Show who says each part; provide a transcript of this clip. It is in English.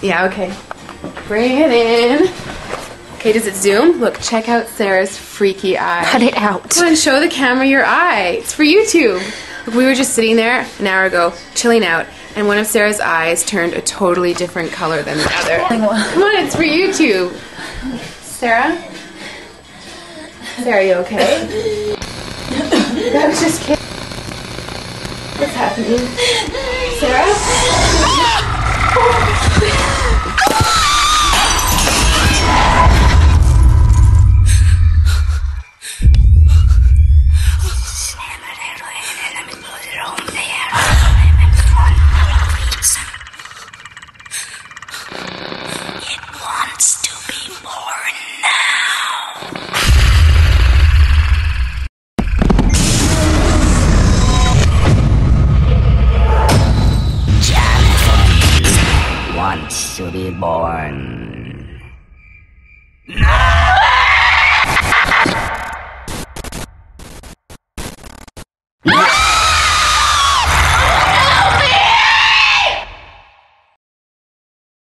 Speaker 1: Yeah, okay. Bring it in. Okay, does it zoom? Look, check out Sarah's freaky eye.
Speaker 2: Cut it out.
Speaker 1: Come on, show the camera your eye. It's for YouTube. Look, we were just sitting there an hour ago, chilling out, and one of Sarah's eyes turned a totally different color than the other. Come on, it's for YouTube. Sarah? Sarah, are you okay? That was just kidding. What's happening? Sarah?
Speaker 3: Wants to be born.